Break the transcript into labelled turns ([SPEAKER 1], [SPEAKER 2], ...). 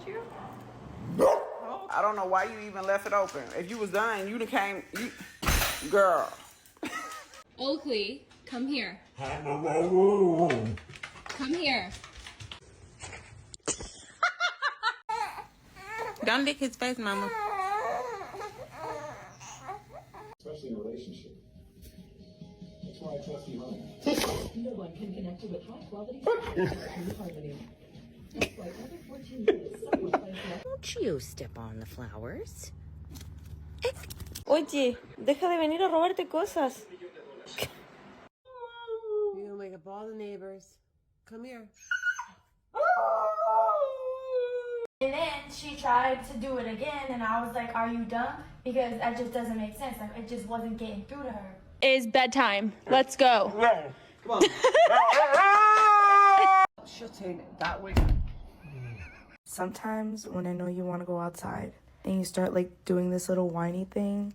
[SPEAKER 1] you?
[SPEAKER 2] I don't know why you even left it open. If you was done, you'd have came. Girl.
[SPEAKER 1] Oakley, come here. Come here.
[SPEAKER 2] Don't lick his face, mama.
[SPEAKER 3] Especially in a relationship. That's why I trust you, honey.
[SPEAKER 4] No one can connect you with high quality harmony. That's why every 14 minutes someone plays that.
[SPEAKER 5] Don't you step on the flowers.
[SPEAKER 6] Oye, deja de venir a robarte cosas.
[SPEAKER 7] You're gonna wake up all the neighbors. Come here.
[SPEAKER 8] And then she tried to do it again, and I was like, are you dumb? Because that just doesn't make sense. Like, it just wasn't getting through to her.
[SPEAKER 1] Is bedtime. Let's go.
[SPEAKER 2] Come on.
[SPEAKER 7] Shutting that way.
[SPEAKER 6] Sometimes when I know you want to go outside and you start like doing this little whiny thing,